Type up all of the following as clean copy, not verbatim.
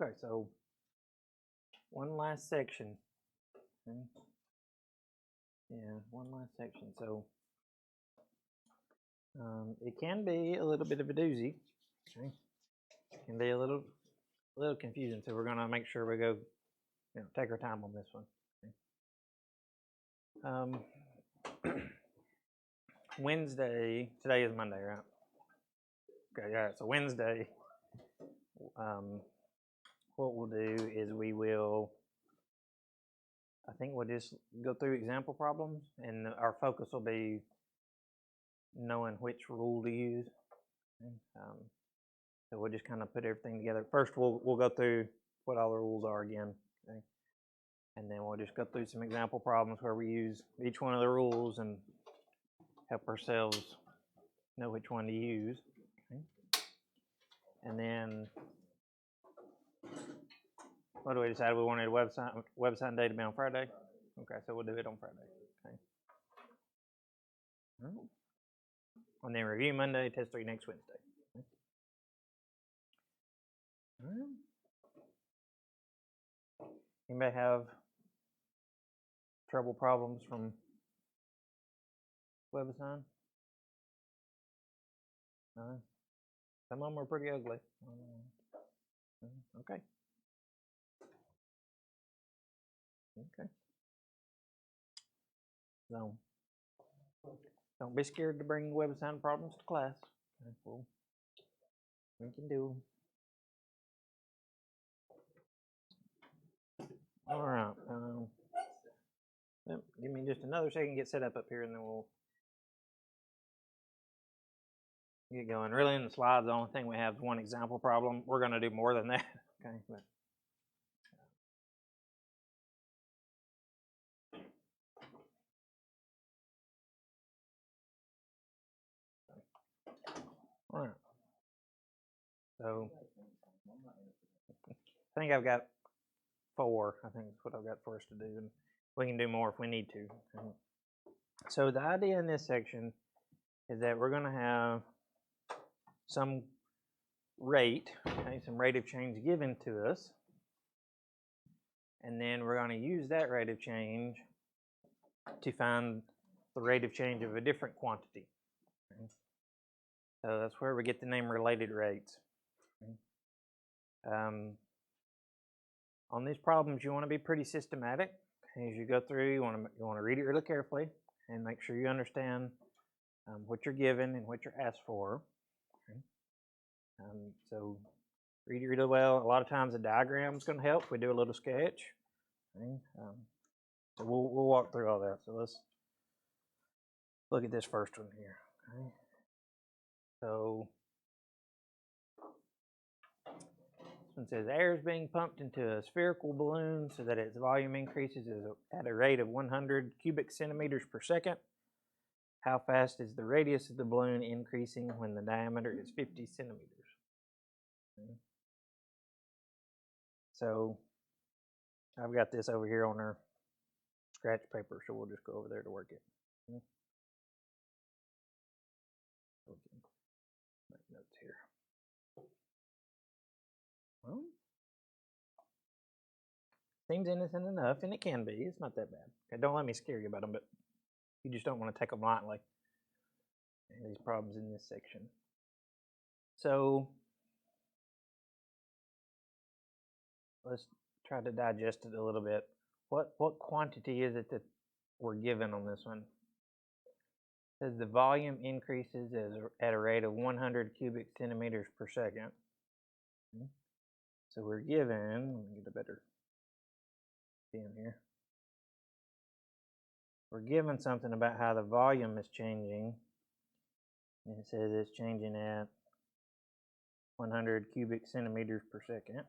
Okay, so one last section. Okay. Yeah, one last section. So it can be a little bit of a doozy. Okay. It can be a little confusing. So we're gonna make sure we go, take our time on this one. Okay. Wednesday. Today is Monday, right? Okay. Yeah. So Wednesday. What we'll do is I think we'll just go through example problems, and our focus will be knowing which rule to use. Okay. So we'll just kind of put everything together. First, we'll go through what all the rules are again, okay? And then we'll just go through some example problems where we use each one of the rules and help ourselves know which one to use. Okay? And then, what do we decide? We wanted a website and day to be on Friday. Okay, so we'll do it on Friday. Okay. And then review Monday, test 3 next Wednesday. Okay. All right. Anybody have trouble problems from WebAssign? No? Some of them are pretty ugly. Okay. Okay. So don't be scared to bring WebAssign problems to class. Okay, cool. We can do them. All right. Give me just another second to get set up here, and then we'll get going. Really, in the slides, the only thing we have is one example problem. We're going to do more than that. Okay. All right. So I think I've got 4. I think that's what I've got for us to do, and we can do more if we need to. Okay. So the idea in this section is that we're going to have some rate, okay, some rate of change given to us, and then we're going to use that rate of change to find the rate of change of a different quantity. Okay. So that's where we get the name related rates. Okay. On these problems, you want to be pretty systematic. As you go through, you want to read it really carefully and make sure you understand what you're given and what you're asked for. Okay. So read it really well. A lot of times a diagram is going to help. We do a little sketch. Okay. So we'll walk through all that. So let's look at this first one here. Okay. So this one says air is being pumped into a spherical balloon so that its volume increases at a rate of 100 cubic centimeters per second. How fast is the radius of the balloon increasing when the diameter is 50 centimeters? Okay. So I've got this over here on our scratch paper, so we'll just go over there to work it. Okay. Make notes here. Well, seems innocent enough, and it can be. It's not that bad. Okay, don't let me scare you about them, but you just don't want to take them lightly. These problems in this section. So let's try to digest it a little bit. What quantity is it that we're given on this one? It says the volume increases at a rate of 100 cubic centimeters per second. Okay. So we're given, let me get a better pen here. We're given something about how the volume is changing. And it says it's changing at 100 cubic centimeters per second.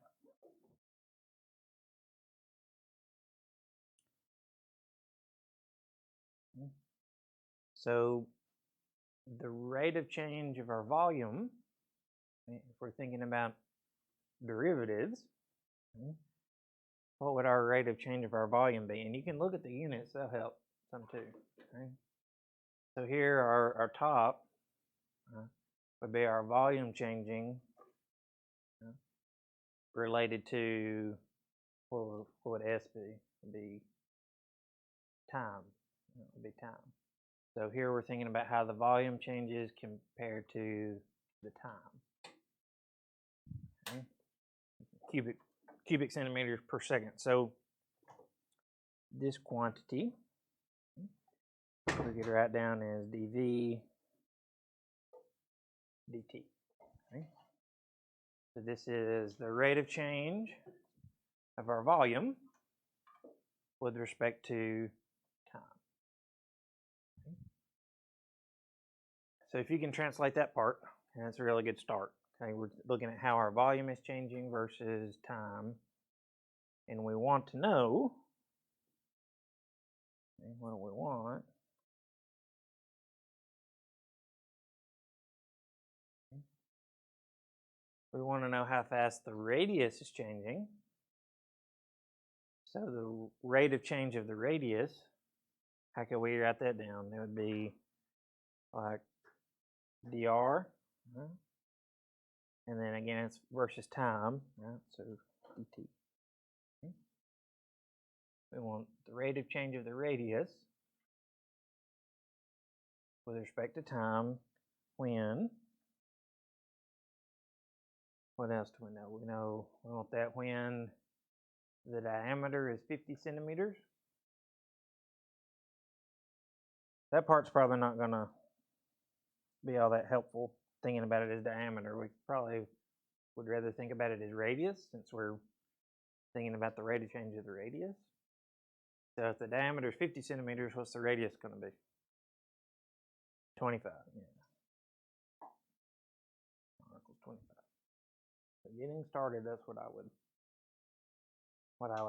Okay. So the rate of change of our volume, if we're thinking about derivatives, okay, what would our rate of change of our volume be? And you can look at the units, that'll help some too. Okay. So here our top would be our volume changing related to, what would S be? It would be time. It would be time. So here we're thinking about how the volume changes compared to the time. Okay. Cubic centimeters per second. So this quantity we could write down as dV dt. Okay. So this is the rate of change of our volume with respect to time. Okay. So if you can translate that part, that's a really good start. Okay, we're looking at how our volume is changing versus time, and we want to know, okay, what do we want? Okay. We want to know how fast the radius is changing. So the rate of change of the radius, how can we write that down? It would be like dr, right? And then again it's versus time, right? So dt. Okay. We want the rate of change of the radius with respect to time when, what else do we know? We want that when the diameter is 50 centimeters. That part's probably not going to be all that helpful thinking about it as diameter. We probably would rather think about it as radius, since we're thinking about the rate of change of the radius. So if the diameter is 50 centimeters, what's the radius going to be? 25. Yeah. Equals 25. So getting started, that's what I would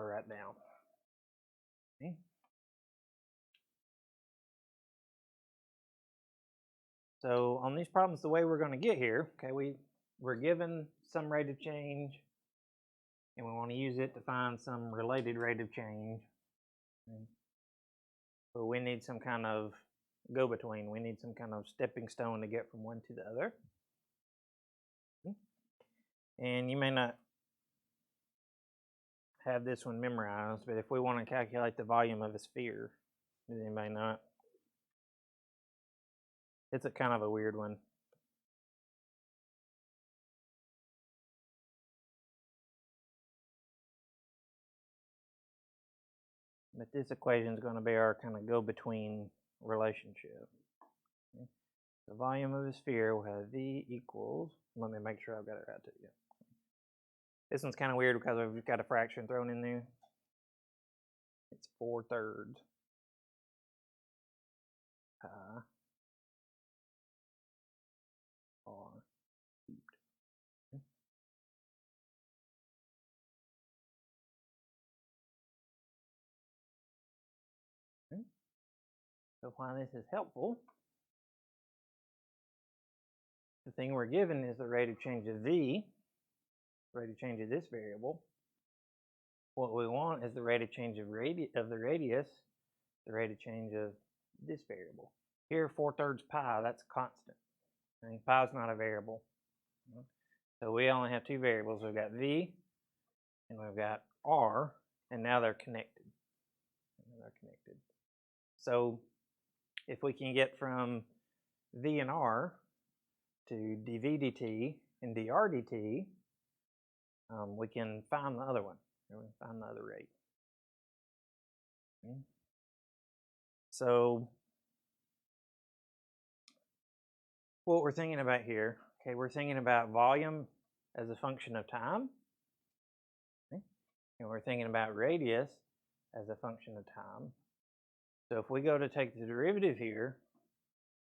write down. Okay. So on these problems, the way we're going to get here, okay, we're given some rate of change, and we want to use it to find some related rate of change. Okay. But we need some kind of go-between. We need some kind of stepping stone to get from one to the other. Okay. And you may not have this one memorized, but if we want to calculate the volume of a sphere, does anybody not? It's a kind of a weird one. But this equation is going to be our kind of go-between relationship. Okay. The volume of a sphere will have V equals, let me make sure I've got it right too. Yeah. This one's kind of weird because we've got a fraction thrown in there. It's 4/3 pi r cubed. Okay. Okay. So why this is helpful, the thing we're given is the rate of change of V, rate of change of this variable. What we want is the rate of change of the radius, the rate of change of this variable. Here, 4/3 pi, that's constant. Okay? Pi is not a variable. Okay? So we only have two variables. We've got V and we've got R, and now they're connected. So if we can get from V and R to dV dt and dr dt, we can find the other one. We can find the other rate. Okay. So what we're thinking about here, okay, we're thinking about volume as a function of time. Okay. And we're thinking about radius as a function of time. So if we go to take the derivative here,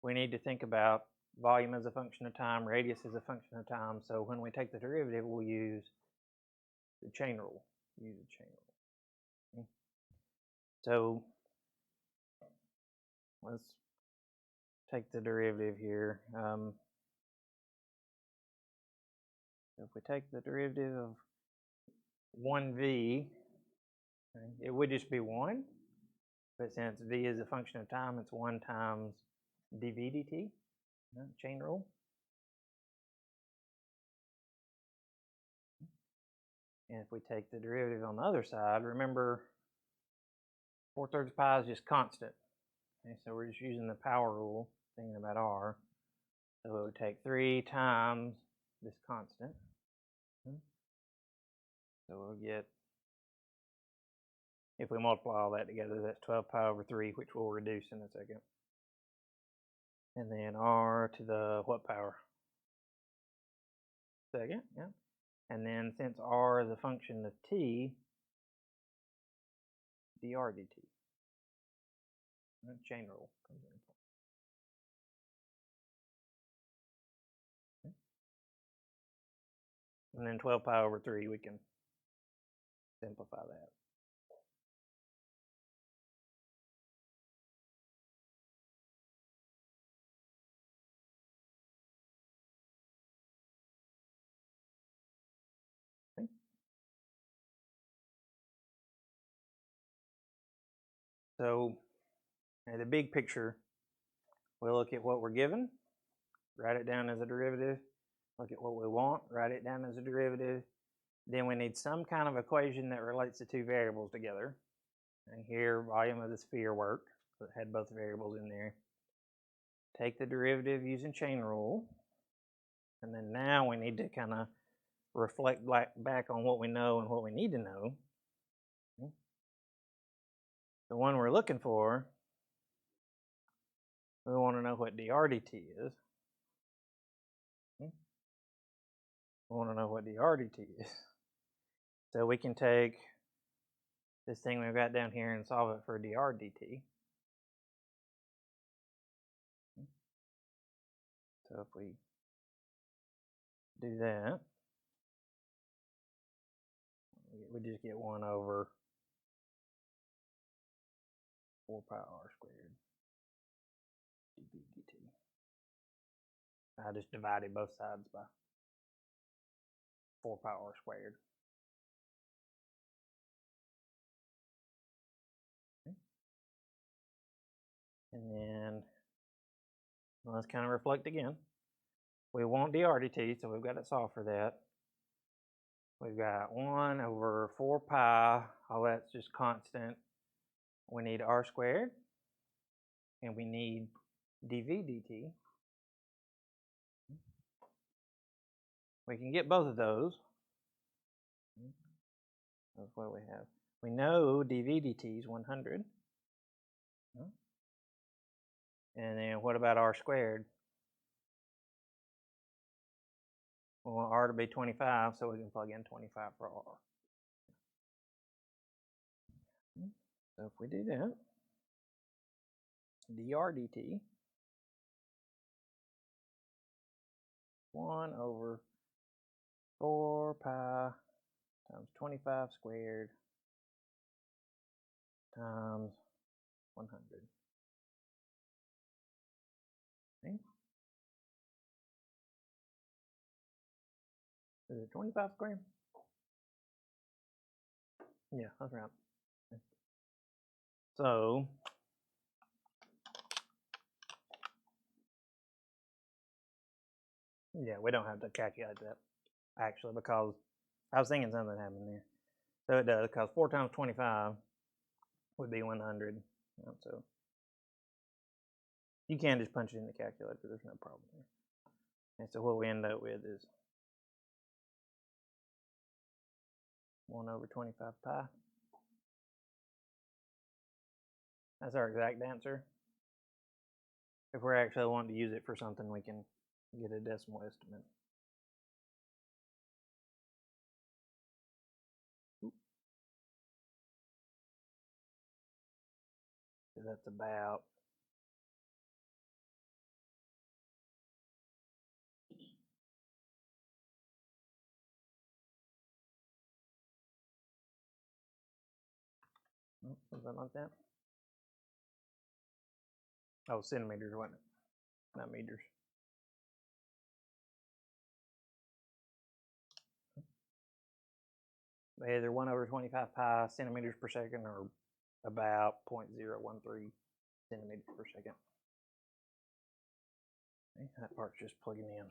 we need to think about volume as a function of time, radius as a function of time. So when we take the derivative, we'll use the chain rule. Okay. So let's take the derivative here. If we take the derivative of 1v, okay, it would just be 1. But since v is a function of time, it's 1 times dv dt, chain rule. And if we take the derivative on the other side, remember 4/3 pi is just constant. Okay, so we're just using the power rule, thinking about r. So it would take 3 times this constant. So we'll get, if we multiply all that together, that's 12 pi over 3, which we'll reduce in a second. And then r to the what power? Second, yeah. And then since r is a function of t, dr dt. And chain rule comes in. Okay. And then 12 pi over 3, we can simplify that. Okay. So in the big picture, we'll look at what we're given, write it down as a derivative, look at what we want, write it down as a derivative. Then we need some kind of equation that relates the two variables together. And here, volume of the sphere worked, so it had both variables in there. Take the derivative using chain rule. And then now we need to kind of reflect back on what we know and what we need to know. Okay. The one we're looking for, we want to know what dr dt is. Okay. We want to know what dr dt is. So we can take this thing we've got down here and solve it for dr dt. Okay. So if we do that, we just get 1 over 4 pi r squared dv dt. I just divided both sides by 4 pi r squared. Okay. And then let's kind of reflect again. We want dr dt, so we've got to solve for that. We've got 1 over 4 pi, all that's just constant. We need r squared, and we need dv dt. We can get both of those. That's what we have. We know dv dt is 100. And then what about r squared? We want r to be 25, so we can plug in 25 for r. So if we do that, dr dt, 1 over 4 pi times 25 squared times 100. Okay. Is it 25 squared? Yeah, that's right. Okay. So yeah, we don't have to calculate that actually, because I was thinking something happened there. So it does, because 4 times 25 would be 100. So you can just punch it in the calculator, there's no problem there. And so what we end up with is 1 over 25 pi. That's our exact answer. If we're actually wanting to use it for something, we can get a decimal estimate. So that's about something like that. Oh, centimeters, wasn't it? Not meters. Either 1 over 25 pi centimeters per second or about 0.013 centimeters per second. Okay, that part's just plugging in.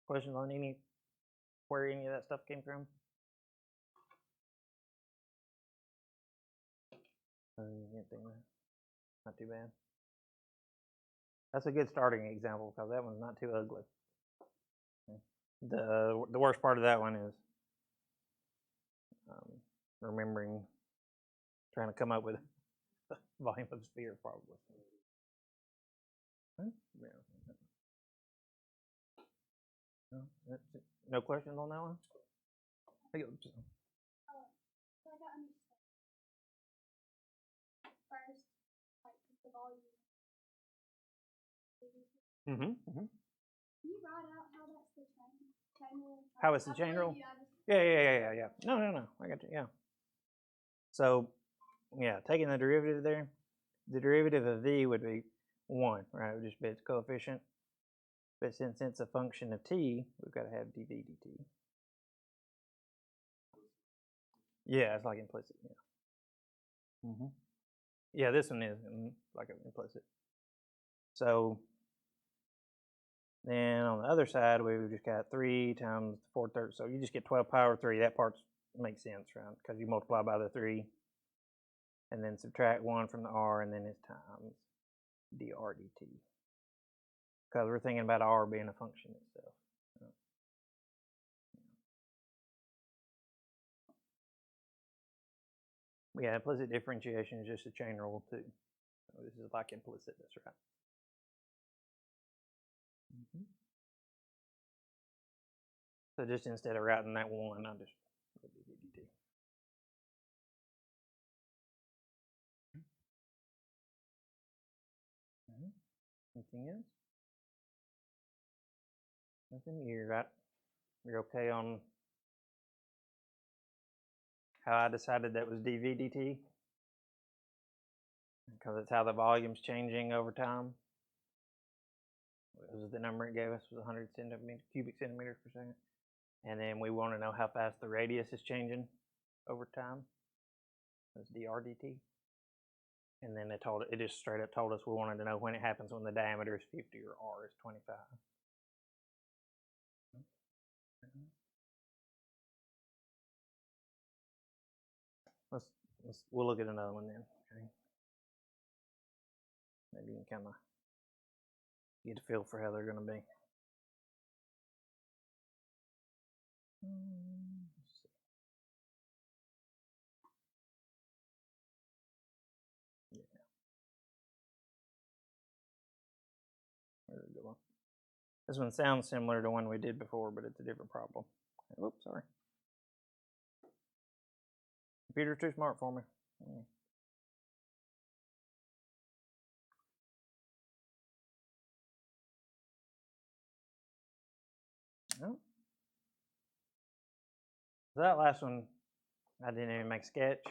Questions on where any of that stuff came from? Not too bad. That's a good starting example because that one's not too ugly. The worst part of that one is remembering trying to come up with a volume of sphere probably. Yeah. No questions on that one? So I got understand. First, like the volume. Can you write out how that's the chain rule? How it's the chain rule? Yeah. No. I got you. Yeah. So, yeah, taking the derivative there, the derivative of v would be 1, right? It would just be its coefficient. But since it's a function of t, we've got to have dv dt. Yeah, it's like implicit. Yeah. Yeah, this one is like implicit. So then on the other side, we've just got 3 times 4/3. So you just get 12 power 3. That part makes sense, right? Because you multiply by the 3 and then subtract 1 from the r, and then it's times dr dt. Because we're thinking about r being a function itself. Yeah, implicit differentiation is just a chain rule too. So this is like implicit, that's right. So just instead of writing that 1, I'll just put dv dt. Anything else? Nothing? You're okay on how I decided that was dv dt? Because it's how the volume's changing over time. What was the number it gave us? Was 100 cubic centimeters per second. And then we want to know how fast the radius is changing over time. That's dr dt. And then it just straight up told us we wanted to know when it happens when the diameter is 50 or r is 25. We'll look at another one then. Okay. Maybe you can kind of get a feel for how they're going to be. Let's see. Yeah. There we go. This one sounds similar to one we did before, but it's a different problem. Oops, sorry. Computer's too smart for me. Oh. So that last one, I didn't even make a sketch.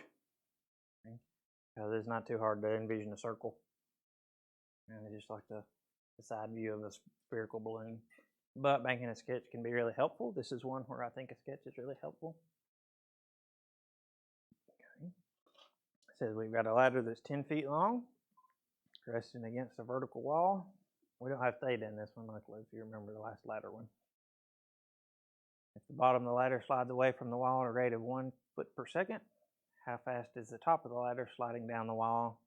Because it's not too hard to envision a circle. And it's just like the side view of a spherical balloon. But making a sketch can be really helpful. This is one where I think a sketch is really helpful. Okay. It says we've got a ladder that's 10 feet long, resting against a vertical wall. We don't have theta in this one, luckily, if you remember the last ladder one. If the bottom of the ladder slides away from the wall at a rate of 1 foot per second, how fast is the top of the ladder sliding down the wall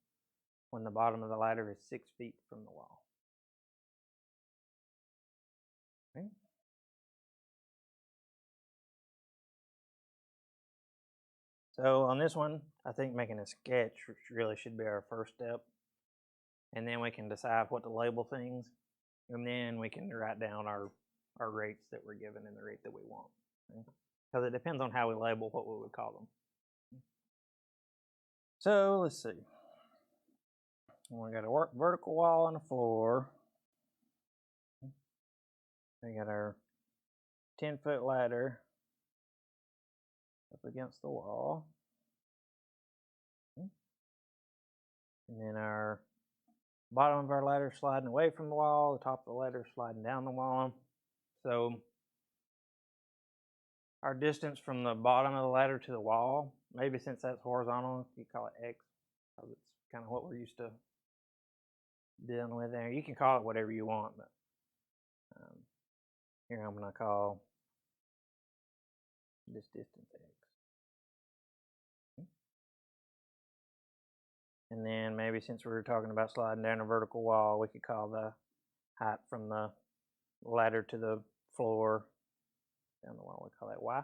when the bottom of the ladder is 6 feet from the wall? Okay. So on this one, I think making a sketch really should be our first step. And then we can decide what to label things. And then we can write down our rates that we're given and the rate that we want. Because it depends on how we label what we would call them. So let's see. We got a vertical wall and a floor. We got our 10-foot ladder up against the wall. And then our bottom of our ladder sliding away from the wall, the top of the ladder sliding down the wall. So our distance from the bottom of the ladder to the wall, maybe since that's horizontal, you call it x, because it's kind of what we're used to dealing with there. You can call it whatever you want, but Here I'm going to call this distance x. And then maybe since we were talking about sliding down a vertical wall, we could call the height from the ladder to the floor down the wall, we call that y.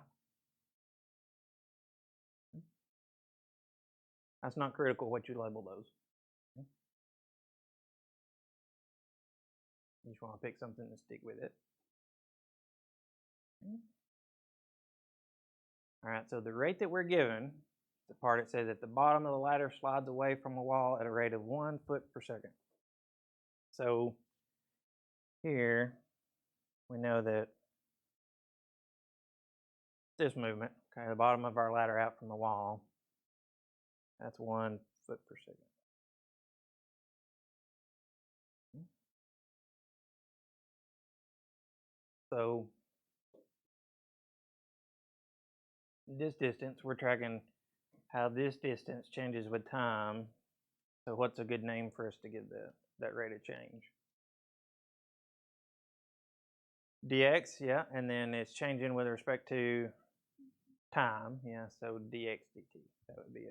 That's not critical what you label those. You just want to pick something to stick with it. All right, so the rate that we're given, the part that says at the bottom of the ladder slides away from the wall at a rate of 1 foot per second. So here we know that this movement, okay, the bottom of our ladder out from the wall, that's 1 foot per second. So this distance, we're tracking how this distance changes with time. So what's a good name for us to give that rate of change? dx, yeah, and then it's changing with respect to time, yeah, so dx dt. That would be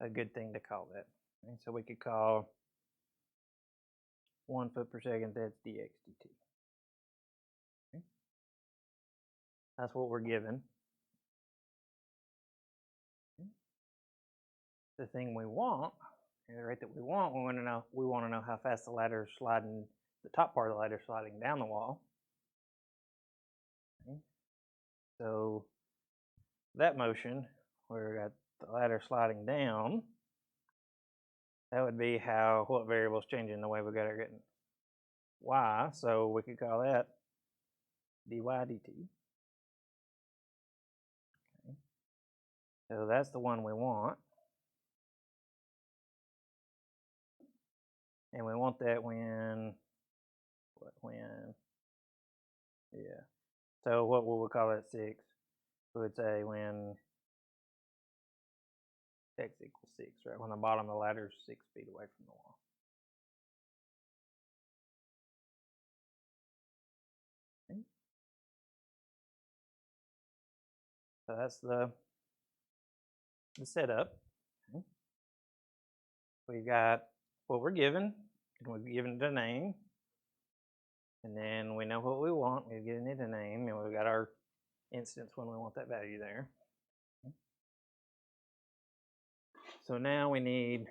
a good thing to call that. And so we could call 1 foot per second, that's dx dt. Okay. That's what we're given. Okay. The thing we want, the rate that we want to know how fast the ladder is sliding, the top part of the ladder sliding down the wall. Okay. So that motion, where we got the ladder sliding down, that would be what variable is changing the way we got it written. Y, so we could call that dy dt. Okay. So that's the one we want. And we want that yeah. So what will we call that 6? We would say when x equals 6, right? When the bottom of the ladder is 6 feet away from the wall. Okay. So that's the setup. Okay. We've got what we're given, and we've given it a name. And then we know what we want, we've given it a name, and we've got our instance when we want that value there. Okay. So now we need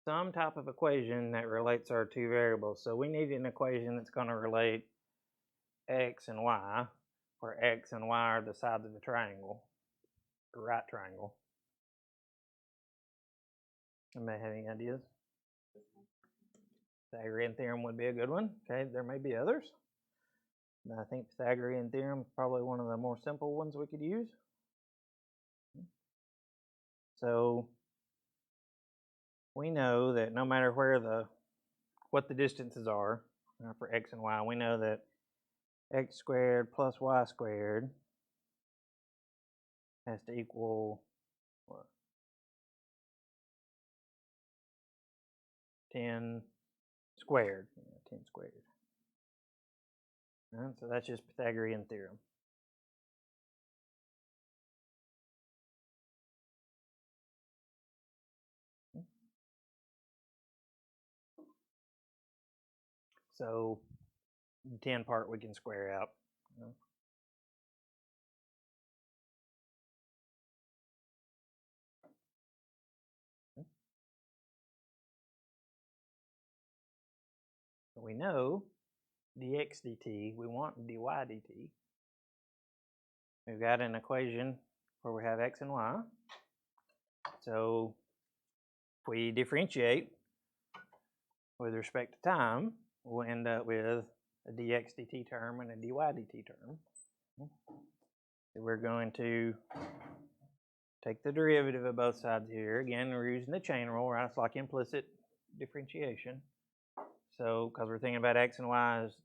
some type of equation that relates our two variables. So we need an equation that's going to relate x and y, where x and y are the sides of the triangle, the right triangle. Anybody have any ideas? Pythagorean theorem would be a good one. Okay, there may be others. I think Pythagorean theorem is probably one of the more simple ones we could use. So we know that no matter what the distances are for x and y, we know that x squared plus y squared has to equal what? 10 squared. Yeah, 10 squared. All right, so that's just Pythagorean theorem. So the 10 part we can square out. You know. So we know dx dt, we want dy dt. We've got an equation where we have x and y. So if we differentiate with respect to time, we'll end up with a dx dt term and a dy dt term. So we're going to take the derivative of both sides here. Again, we're using the chain rule, right? It's like implicit differentiation. So, because we're thinking about x and y as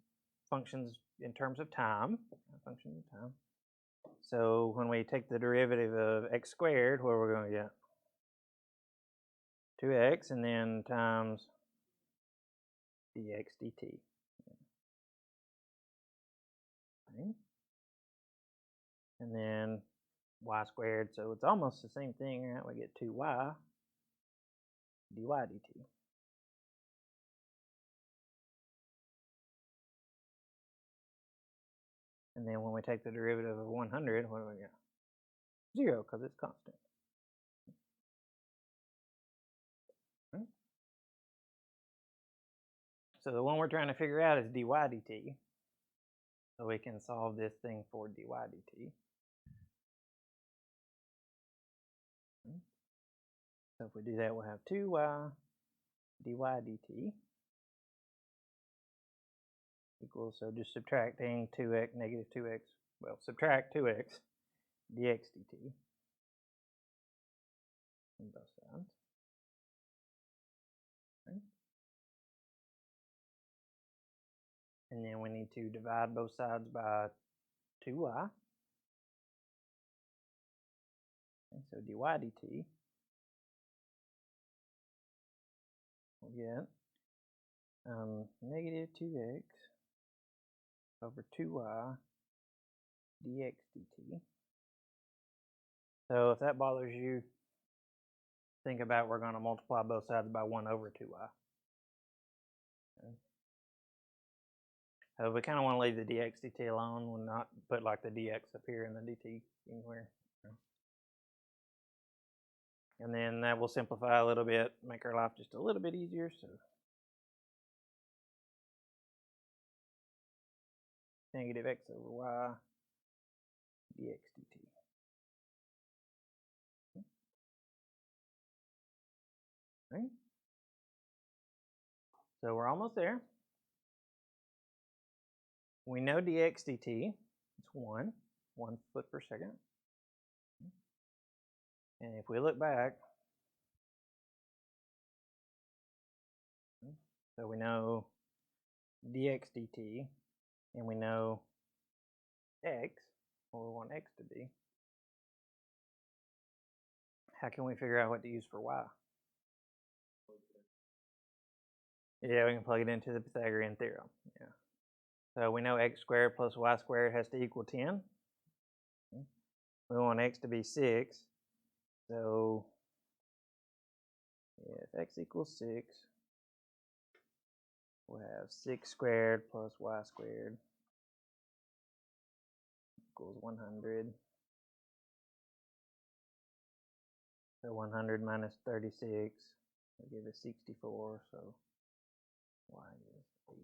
functions in terms of time, functions of time. So when we take the derivative of x squared, what are we going to get? 2x and then times dx dt. right? And then y squared, so it's almost the same thing, right? We get 2y dy dt. And then when we take the derivative of 100, what do we get? 0, because it's constant. Right? So the one we're trying to figure out is dy dt. So we can solve this thing for dy dt. So if we do that, we'll have 2y dy dt equals, so just subtracting 2x, negative 2x, well, subtract 2x dx dt on both sides. Okay. And then we need to divide both sides by 2y. Okay, so dy dt, we'll get negative 2x over 2y dx dt. So if that bothers you, think about we're going to multiply both sides by 1 over 2y. Okay. So we kind of want to leave the dx dt alone. We'll not put like the dx up here and the dt anywhere. Okay. And then that will simplify a little bit, make our life just a little bit easier. So negative x over y dx dt. Right? So we're almost there. We know dx dt is 1 foot per second. And if we look back, so we know dx dt, and we know x, what we want x to be. How can we figure out what to use for y? Yeah, we can plug it into the Pythagorean theorem. Yeah. So we know x squared plus y squared has to equal 10. We want x to be 6. So if x equals 6, we'll have 6 squared plus y squared equals 100. So 100 minus 36 will give us 64. So y is 8.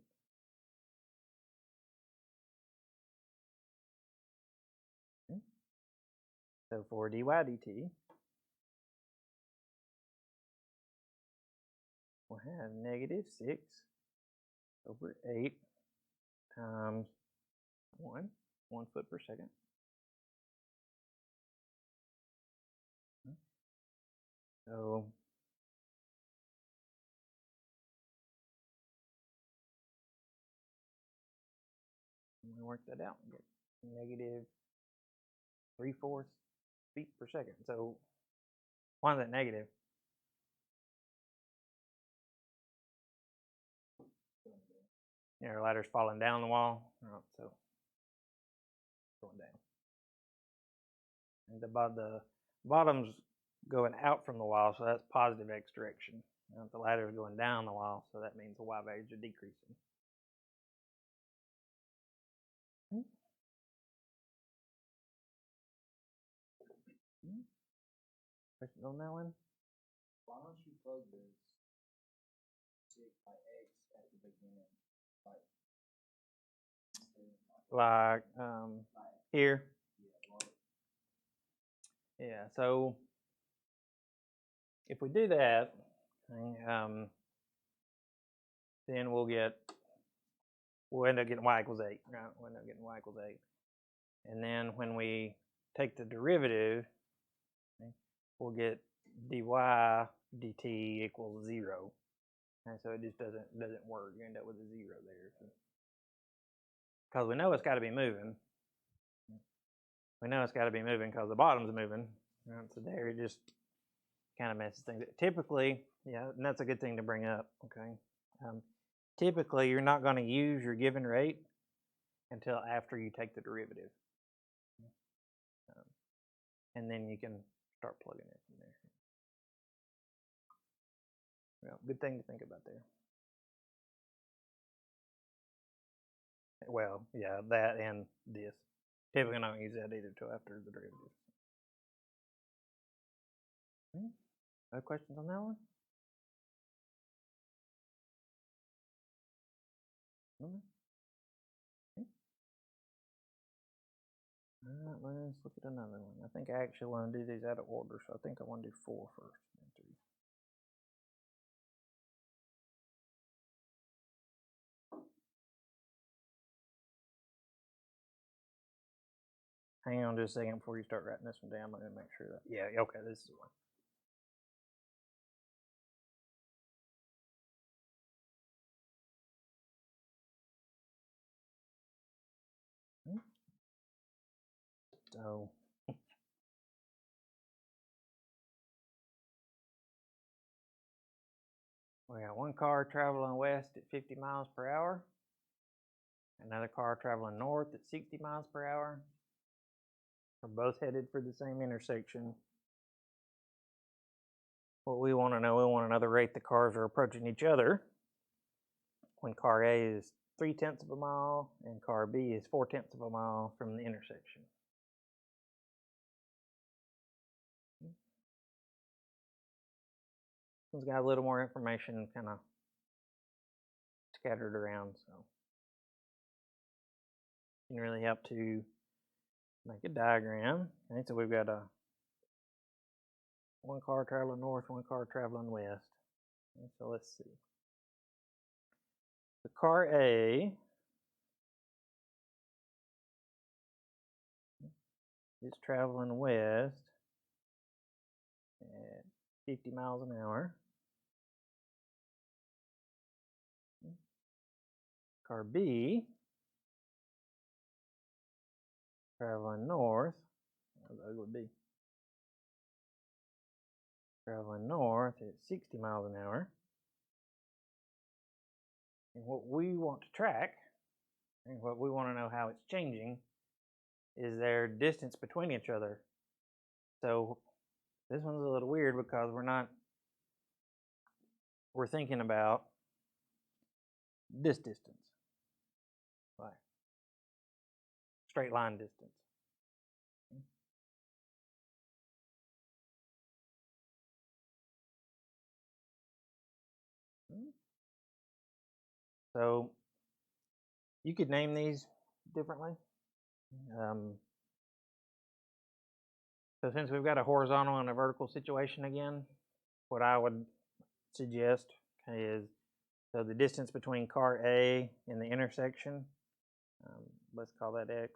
Okay. So for dy dt, we'll have negative 6 over 8 times 1 foot per second. So we work that out and get negative 3/4 feet per second. So why is that negative? Yeah, our ladder's falling down the wall. Oh, so going down. And the bottom's going out from the wall, so that's positive x direction. And the ladder is going down the wall, so that means the y values are decreasing. Questions on that one? Why don't you plug this 6 by x at the beginning? Like here. Yeah, well, Yeah, so if we do that, then we'll end up getting y equals 8, right? We'll end up getting y equals 8. And then when we take the derivative, okay, we'll get dy dt equals 0. And so it just doesn't work. You end up with a 0 there. Because we know it's got to be moving. We know it's got to be moving because the bottom's moving. Right? So there it just kind of messes things up. Typically, yeah, and that's a good thing to bring up, okay? Typically, you're not going to use your given rate until after you take the derivative. And then you can start plugging it from there. Well, good thing to think about there. Well, yeah, that and this. Typically not use that either till after the derivative. Other questions on that one? No? Alright, let's look at another one. I think I actually want to do these out of order, so I think I want to do 4 first. Then 3. Hang on just a second before you start writing this one down. Let me make sure that. Yeah, okay, this is the one. So, we got one car traveling west at 50 miles per hour, another car traveling north at 60 miles per hour. We're both headed for the same intersection. What we want to know, we want to know the rate the cars are approaching each other when car A is 0.3 of a mile and car B is 0.4 of a mile from the intersection. This one's got a little more information kind of scattered around, so it can really help to make a diagram. Okay, so we've got one car traveling north, one car traveling west. Okay, so let's see. The car A is traveling west at 50 miles an hour. Car B traveling north, that would be traveling north at 60 miles an hour. And what we want to track, and what we want to know how it's changing, is their distance between each other. So this one's a little weird because we're thinking about this distance. Right. Straight line distance. So you could name these differently. So since we've got a horizontal and a vertical situation again, what I would suggest is, so the distance between car A and the intersection, let's call that X.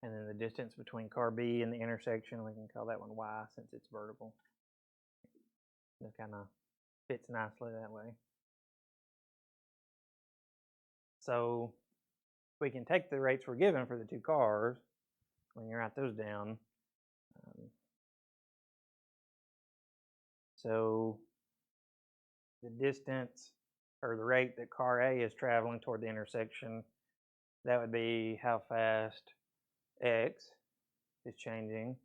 And then the distance between car B and the intersection, we can call that one Y since it's vertical. It kind of fits nicely that way. So we can take the rates we're given for the two cars, when you write those down. So the distance or the rate that car A is traveling toward the intersection, that would be how fast X is changing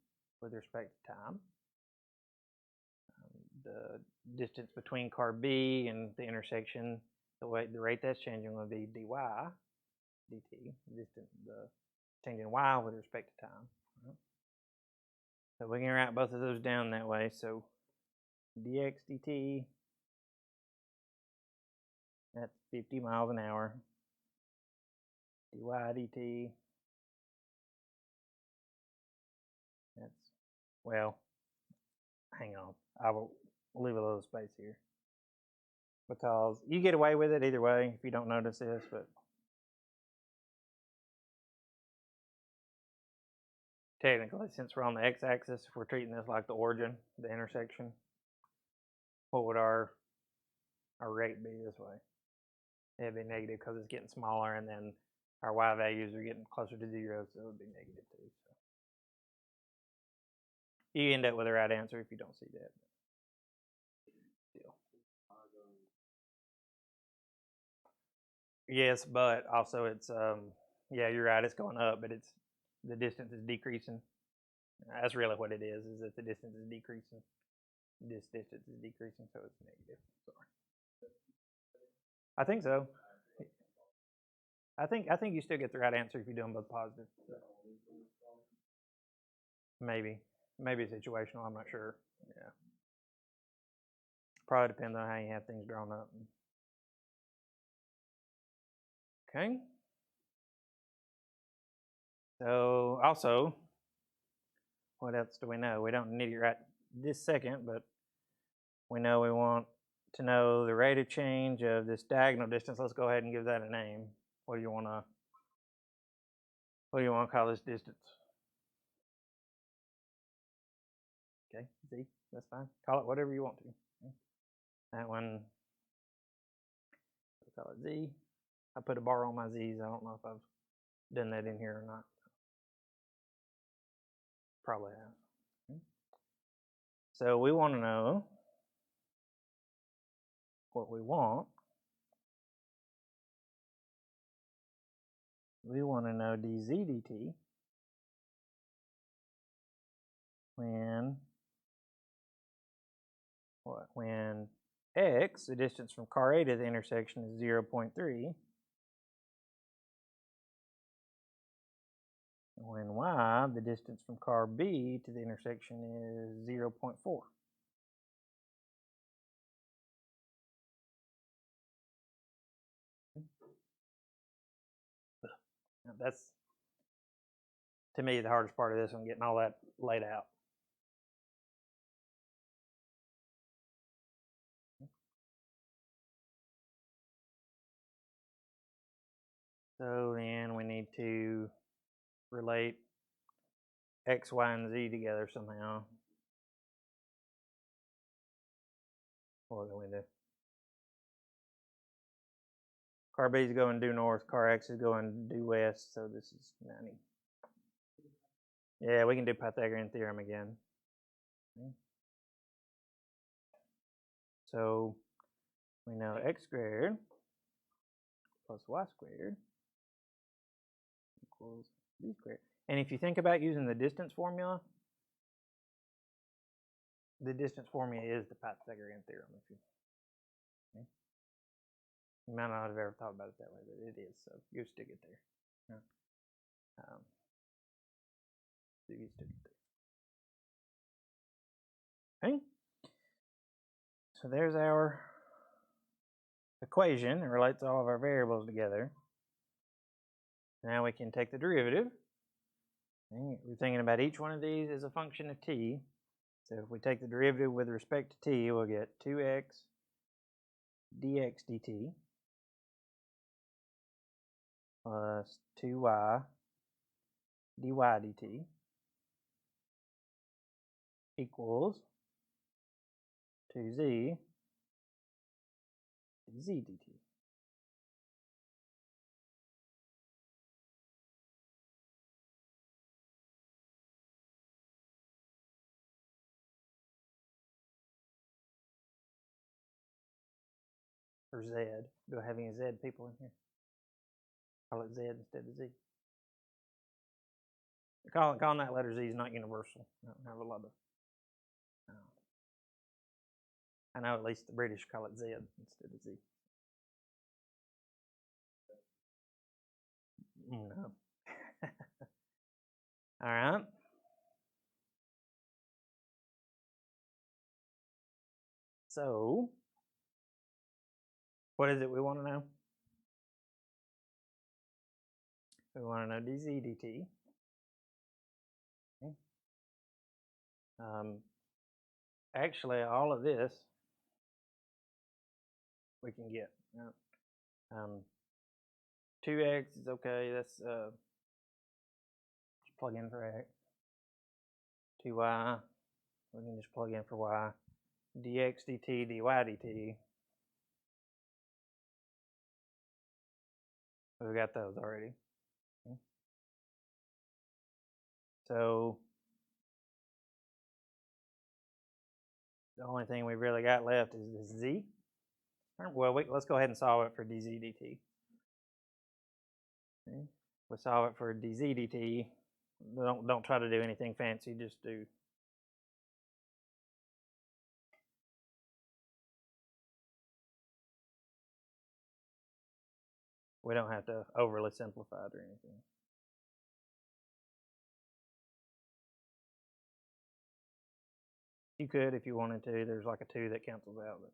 with respect to time. The distance between car B and the intersection, the rate that's changing will be dy dt, the change in y with respect to time. So we can write both of those down that way. So dx dt, that's 50 miles an hour. Dy dt, that's, well, hang on. I will leave a little space here because you get away with it either way if you don't notice this, but technically, since we're on the x-axis, if we're treating this like the origin, the intersection, what would our rate be this way? It'd be negative because it's getting smaller, and then our y values are getting closer to 0, so it would be negative too. So you end up with the right answer if you don't see that. Still. Yes, but also it's yeah, you're right. It's going up, but it's the distance is decreasing. That's really what it is that the distance is decreasing. This distance is decreasing, so it's negative. Sorry. I think so. I think you still get the right answer if you do them both positive. Maybe it's situational. I'm not sure. Yeah. Probably depends on how you have things drawn up. Okay. So also, what else do we know? We don't need it right this second, but we know we want to know the rate of change of this diagonal distance. Let's go ahead and give that a name. What do you want to call this distance? Okay, Z, that's fine. Call it whatever you want to. Okay. That one, we'll call it Z. I put a bar on my Z's. I don't know if I've done that in here or not. Probably have. Okay. So we want to know what we want. We want to know dz dt when what? When x, the distance from car A to the intersection, is 0.3. And when y, the distance from car B to the intersection is 0.4. Now that's, to me, the hardest part of this one, getting all that laid out. So then we need to relate x, y, and z together somehow. What can we do? Car B is going due north, car X is going due west, so this is 90. Yeah, we can do Pythagorean theorem again. Okay. So we know x squared plus y squared equals z squared. And if you think about using the distance formula, the distance formula is the Pythagorean theorem. Okay. You might not have ever thought about it that way, but it is, so you stick it there. So you stick it there. Okay. So there's our equation. It relates all of our variables together. Now we can take the derivative. Okay. We're thinking about each one of these as a function of t. So if we take the derivative with respect to t, we'll get 2x dx dt plus 2y dy dt equals 2z dz dt. Or z. Do I have any z people in here? Call it z instead of z. Calling that letter z is not universal. I don't have a lot of. I know at least the British call it z instead of z. No. All right. So, what is it we want to know? We want to know dz dt. Okay. Actually, all of this we can get. 2x is okay. That's just plug in for x. 2y, we can just plug in for y. Dx dt, dy dt. We got those already. Okay. So the only thing we really got left is this z. Well, let's go ahead and solve it for dz dt. Okay. We solve it for dz dt. Don't try to do anything fancy, just do we don't have to overly simplify it or anything. You could if you wanted to. There's like a 2 that cancels out. But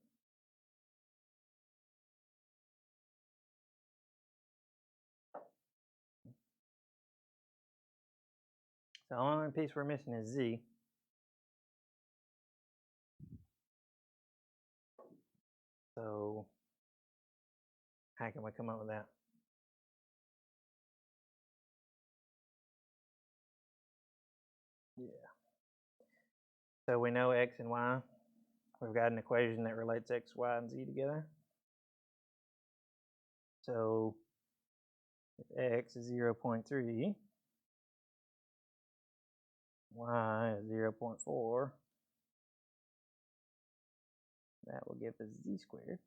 so the only piece we're missing is z. So how can we come up with that? Yeah. So we know x and y. We've got an equation that relates x, y, and z together. So if x is 0.3, y is 0.4, that will give us z squared.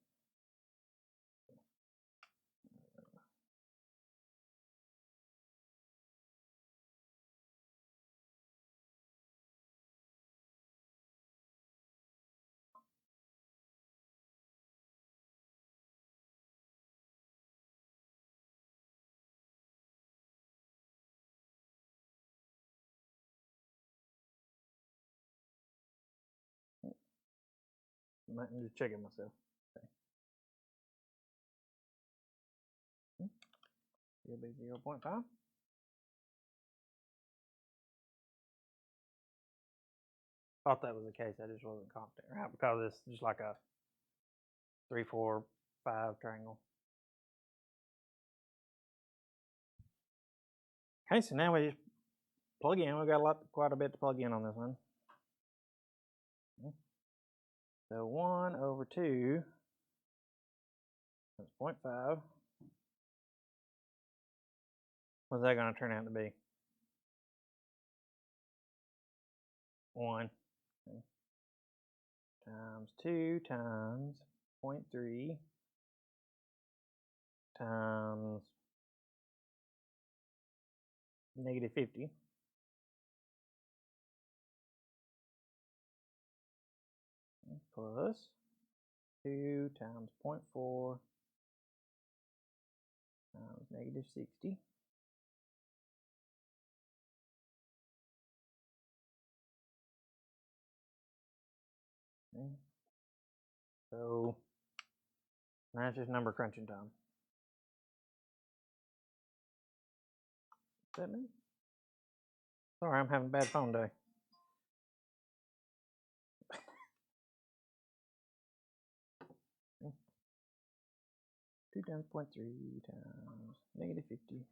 I'm just checking myself. Okay. It'll be 0.5. Thought that was the case. I just wasn't confident, right? Because it's just like a 3, 4, 5 triangle. Okay, so now we just plug in. We've got quite a bit to plug in on this one. Okay. So 1 over 2 is 0.5. What's that going to turn out to be? 1. Okay. Times 2 times 0.3 times negative 50. Plus 2 times 0.4 times negative 60. Okay. So now it's just number crunching time. Is that me? Sorry, I'm having a bad phone day. Okay. 2 times 0.3 times negative 50.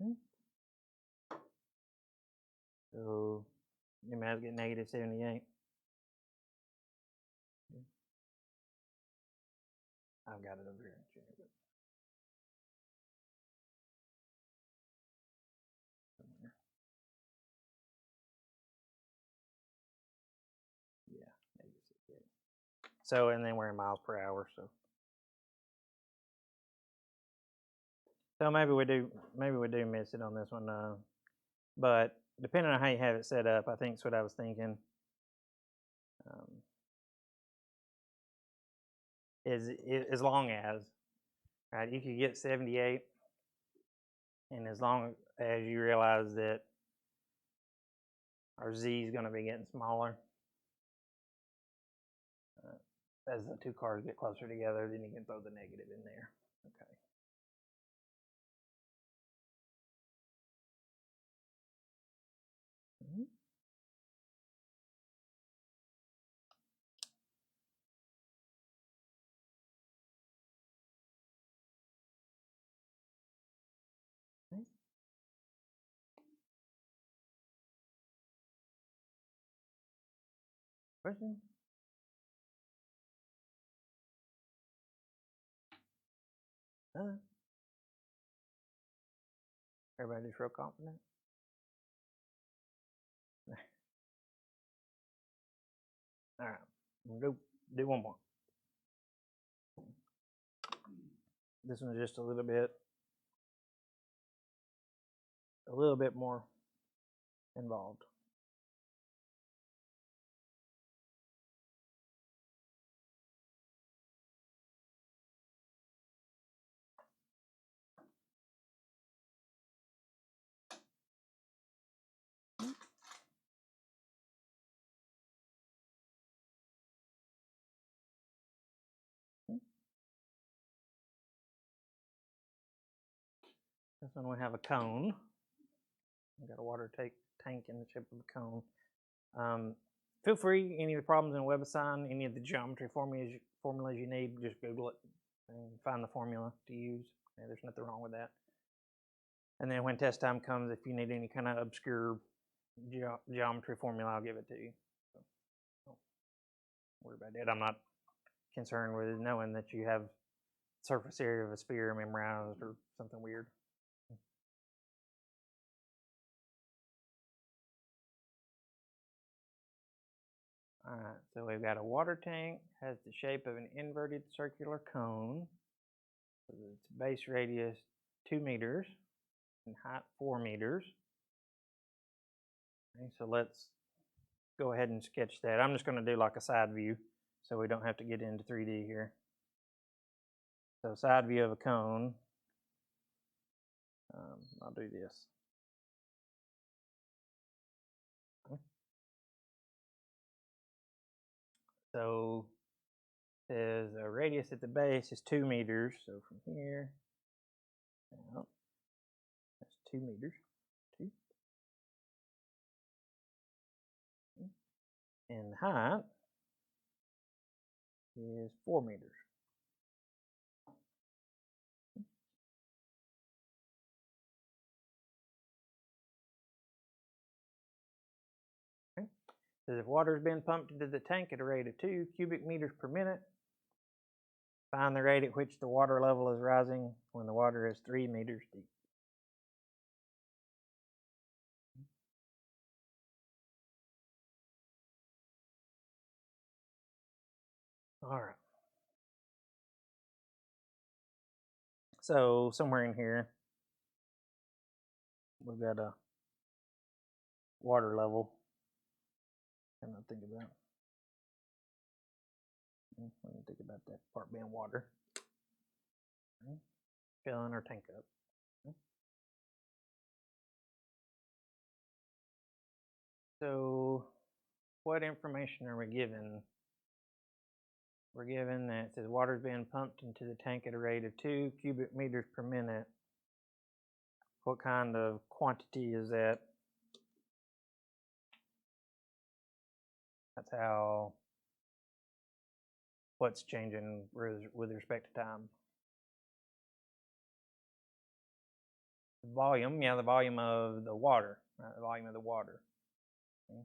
Okay. So you might as well get negative 78. Okay. I've got it over here. Yeah, negative 68. So, and then we're in miles per hour. So maybe we do miss it on this one. But depending on how you have it set up, I think that's what I was thinking. Is as long as, right, you could get 78, and as long as you realize that our z is going to be getting smaller as the two cars get closer together, then you can throw the negative in there. Okay. Mm-hmm. Okay. Question? Everybody just real confident? All right, we'll do one more. This one's just a little bit more involved. This one we have a cone. We got a water tank in the shape of a cone. Feel free, any of the problems in WebAssign, any of the geometry formulas you need, just Google it and find the formula to use. Okay, there's nothing wrong with that. And then when test time comes, if you need any kind of obscure geometry formula, I'll give it to you. So, don't worry about that. I'm not concerned with knowing that you have surface area of a sphere memorized or something weird. All right, so we've got a water tank, has the shape of an inverted circular cone. So its base radius 2 meters and height 4 meters. Okay, so let's go ahead and sketch that. I'm just going to do like a side view so we don't have to get into 3D here. So side view of a cone. I'll do this. So says a radius at the base is 2 meters. So from here, out, that's 2 meters. 2. And the height is 4 meters. Okay. Says if water is being pumped into the tank at a rate of 2 cubic meters per minute, find the rate at which the water level is rising when the water is 3 meters deep. All right. So somewhere in here, we've got a water level. I'm not thinking about. Let me think about that part being water. Okay. Filling our tank up. Okay. So what information are we given? We're given that it says water is being pumped into the tank at a rate of 2 cubic meters per minute. What kind of quantity is that? That's how, what's changing with respect to time. The volume, yeah, the volume of the water, right? The volume of the water. Okay.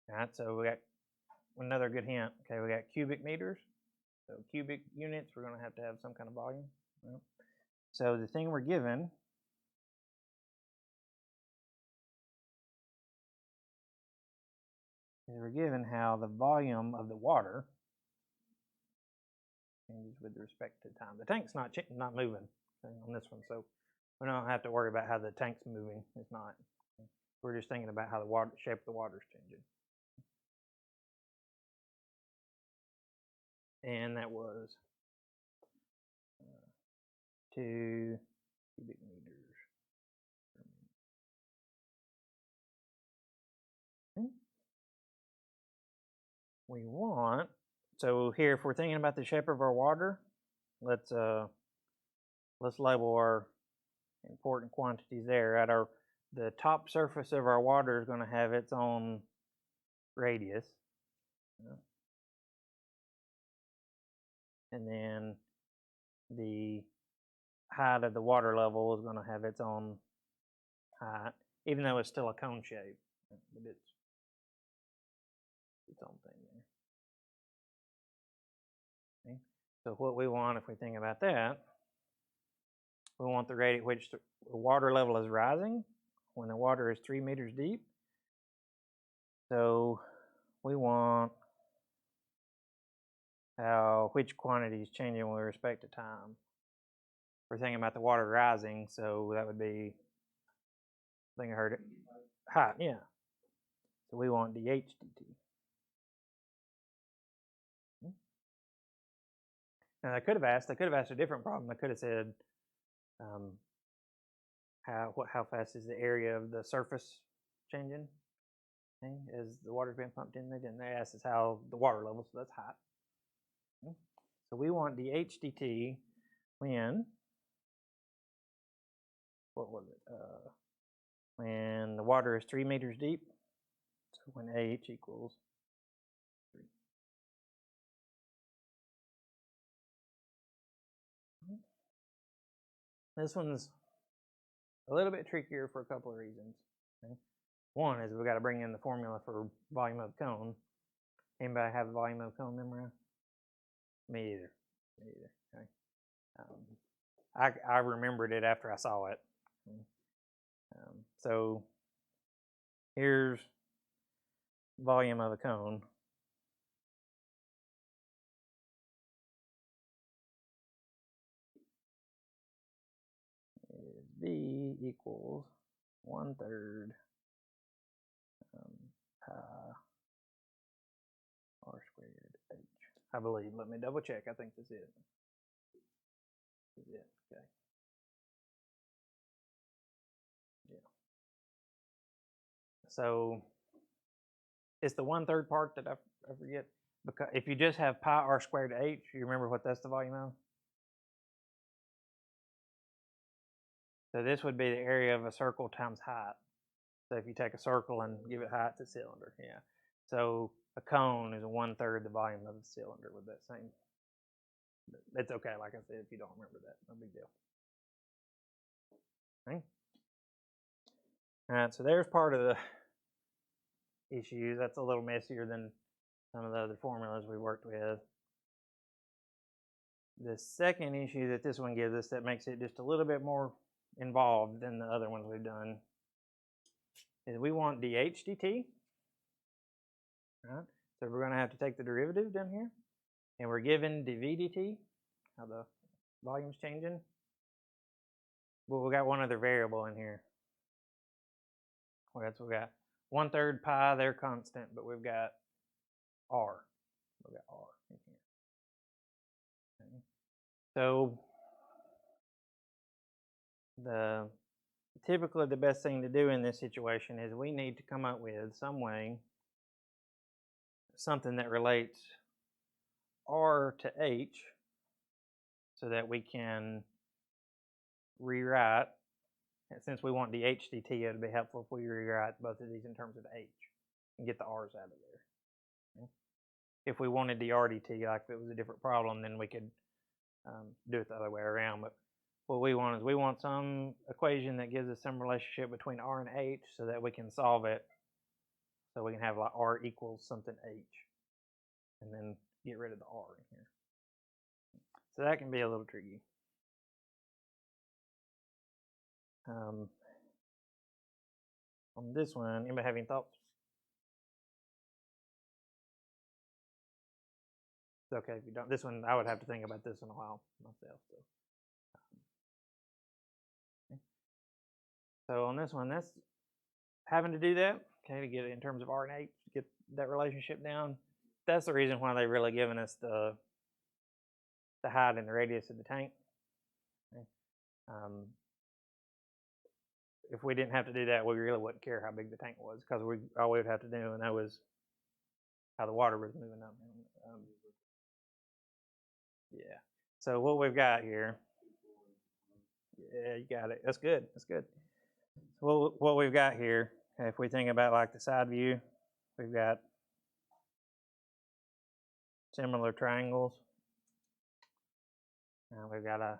All right, so we got another good hint. Okay, we got cubic meters. So cubic units, we're going to have some kind of volume. Right? So the thing we're given is we're given how the volume of the water changes with respect to time. The tank's not moving on this one, so we don't have to worry about how the tank's moving. It's not. We're just thinking about how the shape of the water is changing. And that was 2 cubic meters per minute. We want, so here, if we're thinking about the shape of our water, let's label our important quantities there. At the top surface of our water is going to have its own radius. And then the height of the water level is going to have its own height, even though it's still a cone shape, but it's its own thing there. Okay. So what we want, if we think about that, we want the rate at which the water level is rising when the water is 3 meters deep. So we want how which quantity is changing with respect to time. We're thinking about the water rising, so that would be, I think I heard it, height, yeah. So we want dH dt. Now I could have asked a different problem. I could have said, how fast is the area of the surface changing? Okay, as the water's being pumped in, they asked us how the water level, so that's height. Okay. So we want dH dt when, what was it? When the water is 3 meters deep. So when H equals 3. This one's a little bit trickier for a couple of reasons. Okay? One is we got to bring in the formula for volume of cone. Anybody have volume of cone memorized? Me either. Okay. I remembered it after I saw it. So here's volume of a cone. V equals 1/3 pi r squared h. I believe. Let me double check. I think this is it. This is it. Okay. Yeah. So it's the 1/3 part that I forget. Because if you just have pi r squared h, you remember what that's the volume of? So this would be the area of a circle times height. So if you take a circle and give it height, it's a cylinder. Yeah. So a cone is 1/3 the volume of the cylinder with that same. It's okay, like I said, if you don't remember that, no big deal. Okay. All right, so there's part of the issue. That's a little messier than some of the other formulas we worked with. The second issue that this one gives us that makes it just a little bit more involved than the other ones we've done is we want dH dt. Right? So we're going to have to take the derivative down here. And we're given dV dt, how the volume's changing. Well, we got one other variable in here. Well, we got 1/3 pi, they're constant, but we've got r. We've got r in here. Okay. So typically the best thing to do in this situation is we need to come up with some way, something that relates r to h so that we can rewrite, since we want dH dt, it would be helpful if we rewrite both of these in terms of h and get the r's out of there. Okay. If we wanted dr dt, like if it was a different problem, then we could do it the other way around. But what we want is we want some equation that gives us some relationship between r and h so that we can solve it. So we can have like r equals something h, and then get rid of the r in here. So that can be a little tricky. On this one, anybody have any thoughts? It's okay if you don't. This one, I would have to think about this in a while myself. So on this one, that's having to do that, okay, to get it in terms of R and H, get that relationship down. That's the reason why they've really given us the height and the radius of the tank. Okay. If we didn't have to do that, we really wouldn't care how big the tank was, because all we would have to do and know was how the water was moving up. Yeah. So what we've got here, yeah, you got it. That's good. That's good. So what we've got here, if we think about like the side view, we've got similar triangles. Now we've got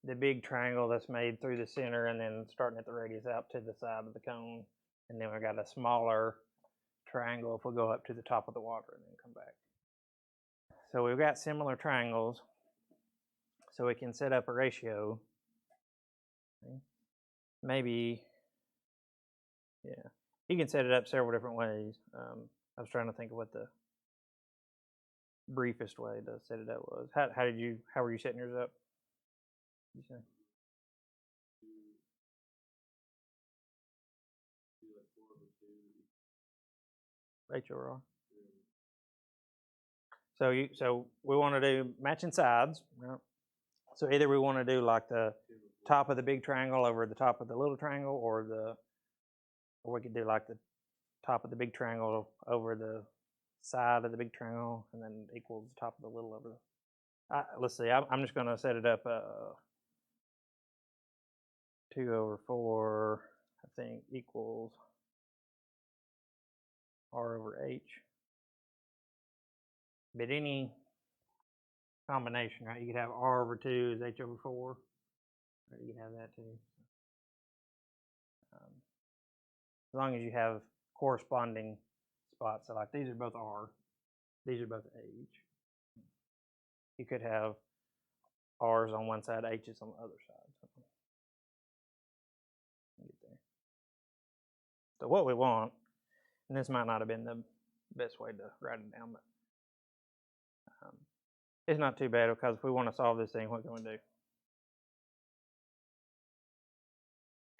the big triangle that's made through the center and then starting at the radius out to the side of the cone. And then we've got a smaller triangle if we go up to the top of the water and then come back. So we've got similar triangles. So we can set up a ratio. Okay. Maybe, yeah, you can set it up several different ways. I was trying to think of what the briefest way to set it up was. How were you setting yours up? You say? H over R. So we want to do matching sides, right? So either we want to do like the top of the big triangle over the top of the little triangle, or we could do like the top of the big triangle over the side of the big triangle, and then equals the top of the little over the. Let's see. I'm just going to set it up. 2 over 4, I think, equals R over H. But any combination, right? You could have R over 2 is H over 4. Or you can have that too. As long as you have corresponding spots. So like these are both R. These are both H. You could have R's on one side, H's on the other side. Get there. So what we want, and this might not have been the best way to write it down, but it's not too bad, because if we want to solve this thing, what can we do?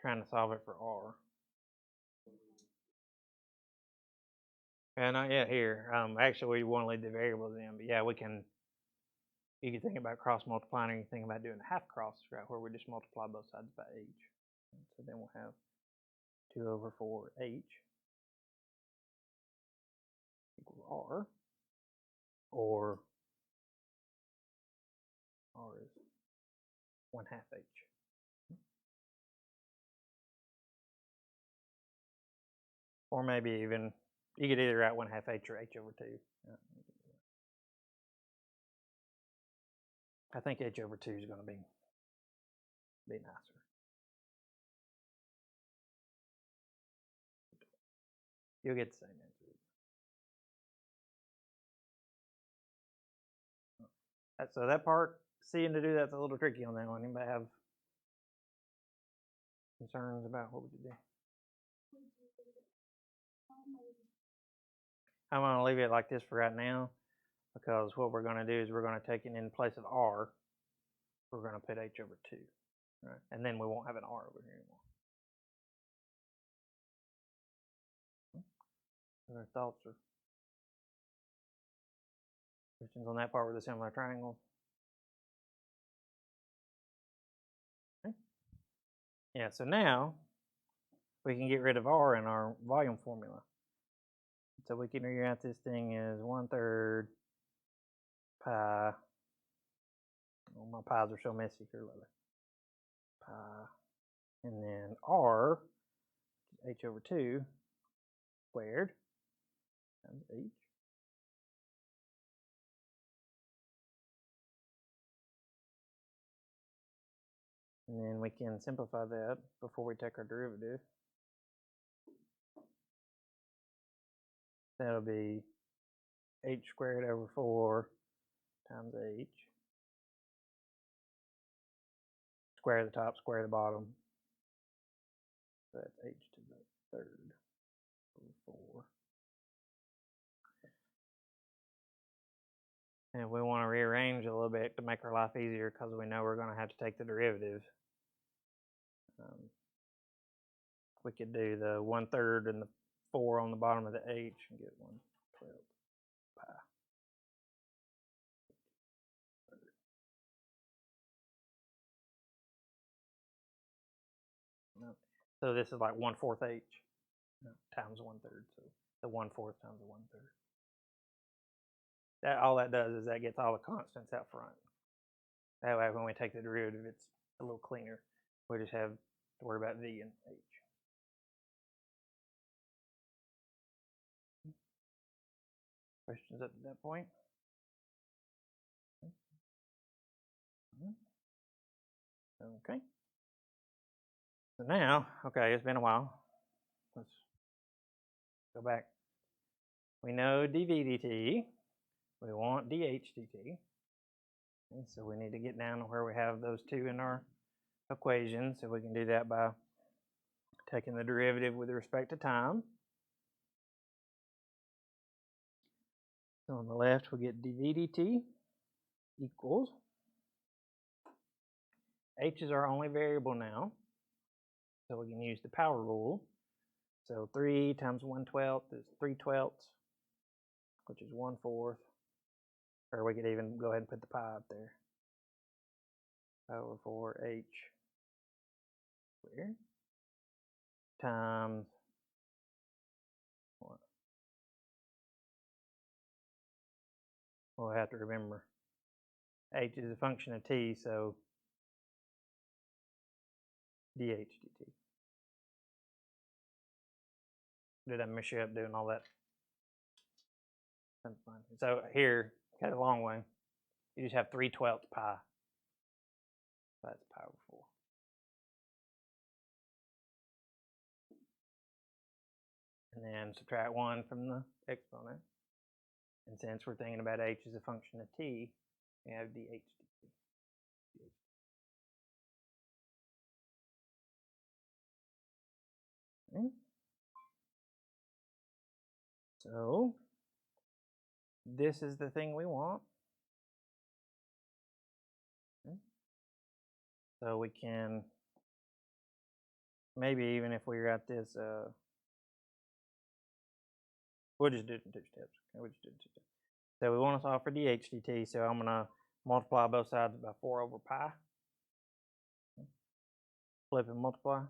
Trying to solve it for R. And not yet here. Actually, we want to leave the variables in, but yeah, we can. You can think about cross multiplying, or you can think about doing a half cross, right, where we just multiply both sides by H. So then we'll have 2 over 4H equals R, or R is 1/2 H. Or maybe even, you could either write 1/2 H or H over 2. I think H over 2 is going to be nicer. You'll get the same answer. So that part, seeing to do that's a little tricky on that one. Anybody have concerns about what we could do? I'm going to leave it like this for right now, because what we're going to do is we're going to take it in place of R. We're going to put H over 2, right? And then we won't have an R over here anymore. Other thoughts or questions on that part with a similar triangle? Okay. Yeah, so now we can get rid of R in our volume formula. So we can rewrite this thing as 1/3 pi. Oh, my pi's are so messy here, Lily. Pi, and then R, H over 2 squared times H. And then we can simplify that before we take our derivative. That'll be H squared over 4 times H. Square the top, square the bottom. So that's H to the 3rd over 4. And if we want to rearrange a little bit to make our life easier, because we know we're going to have to take the derivative, we could do the 1/3 and the 4 on the bottom of the H and get 1/12 pi. So this is like 1/4 H times 1/3. So the 1/4 times the 1/3. That all that does is that gets all the constants out front. That way, when we take the derivative, it's a little cleaner. We just have to worry about V and H. Questions up to that point? Okay. So now, okay, it's been a while. Let's go back. We know dv dt. We want dh dt. Okay, so we need to get down to where we have those two in our equation. So we can do that by taking the derivative with respect to time. So on the left, we get dv dt equals, h is our only variable now, so we can use the power rule. So 3 times 1/12 is 3/12, which is 1/4. Or we could even go ahead and put the pi up there. Pi over 4h squared times what? We'll have to remember h is a function of t, so dh dt. Did I mess you up doing all that? So here, got a long way. You just have 3/12 pi. That's pi over 4. And then subtract 1 from the exponent. And since we're thinking about h as a function of t, we have dh dt. Okay. So this is the thing we want. Okay. So we can, maybe even if we got this, we'll just do it in 2 steps. Okay, we'll just do it in 2 steps. So we want to solve for dh dt, so I'm going to multiply both sides by 4 over pi. Flip and multiply.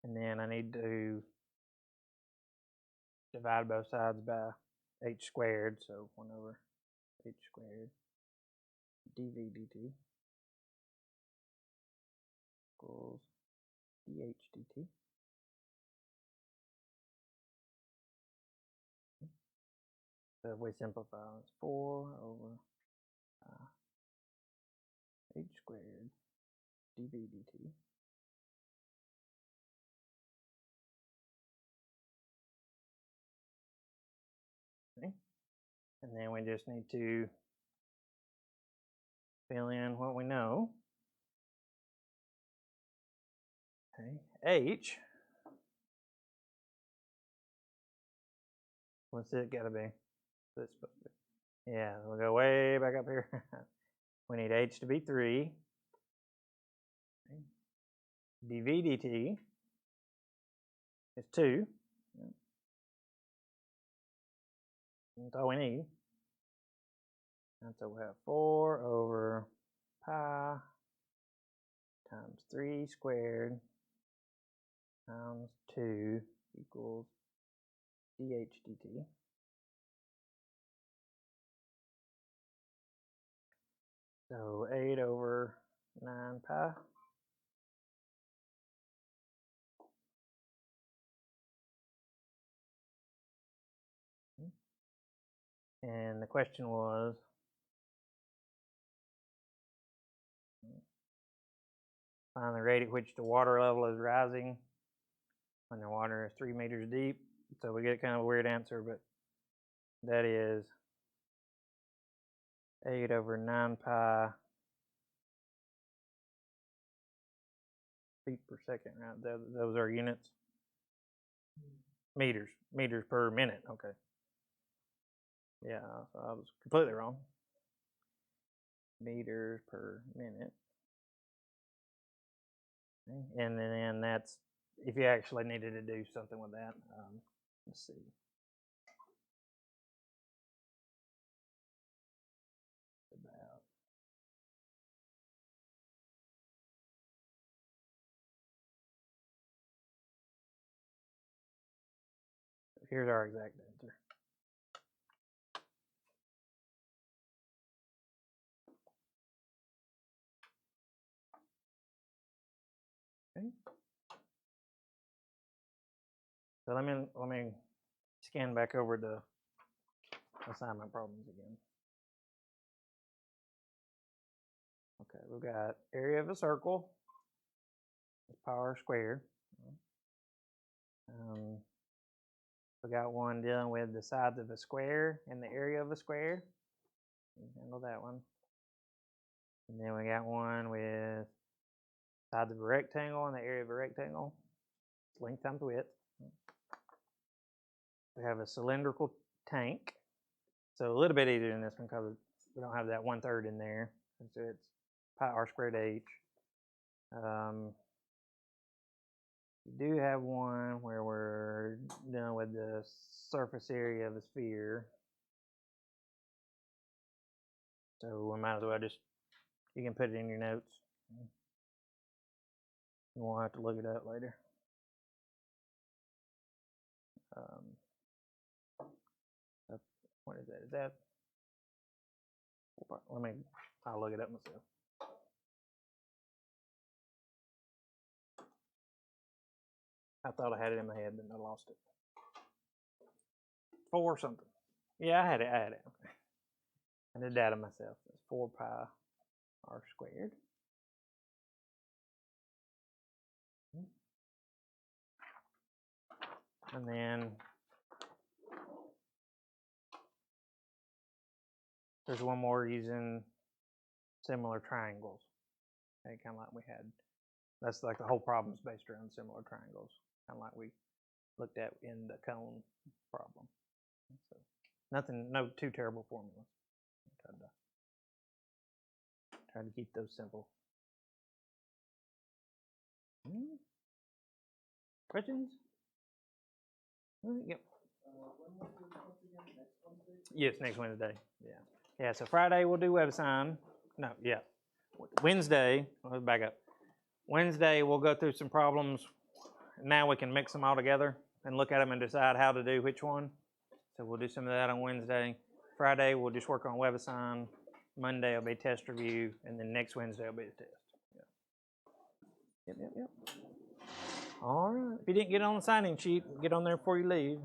And then I need to divide both sides by h squared, so 1 over h squared dv dt equals dh dt. So if we simplify, it's 4 over h squared dv dt. Okay. And then we just need to fill in what we know. Okay. H, what's it got to be? What's it supposed to be? Yeah, we'll go way back up here. We need h to be 3. Okay. dv dt is 2. That's all we need. And so we have 4 over pi times 3 squared times 2 equals dh dt. So 8 over 9 pi. And the question was, find the rate at which the water level is rising when the water is 3 meters deep. So we get kind of a weird answer, but that is 8 over 9 pi feet per second, right? Those are units. Meters per minute. Okay. Yeah, so I was completely wrong. Meters per minute. Okay. And then that's if you actually needed to do something with that. Let's see. About here's our exact answer. Okay. So let me scan back over the assignment problems again. Okay, we've got area of a circle is power squared. We got one dealing with the sides of a square and the area of a square. Handle that one. And then we got one with sides of a rectangle and the area of a rectangle. Length times width. We have a cylindrical tank. So a little bit easier than this one because we don't have that 1/3 in there. So it's pi r squared h. We do have one where we're done with the surface area of a sphere. So we might as well just, you can put it in your notes. You won't have to look it up later. What is that? Is that? I'll look it up myself. I thought I had it in my head, but I lost it. 4 something. Yeah, I had it. I did that myself. It's 4 pi r squared. And then there's one more using similar triangles. Okay, kind of like we had. That's like the whole problem is based around similar triangles, kind of like we looked at in the cone problem. So nothing, no too terrible formulas. Try to keep those simple. Questions? Yep. Yes, next Wednesday. Yeah. Yeah, so Friday we'll do WebAssign. No, yeah. Wednesday, let's back up. Wednesday we'll go through some problems. Now we can mix them all together and look at them and decide how to do which one. So we'll do some of that on Wednesday. Friday we'll just work on WebAssign. Monday will be test review, and then next Wednesday will be the test. Yep. All right. If you didn't get on the sign-in sheet, get on there before you leave.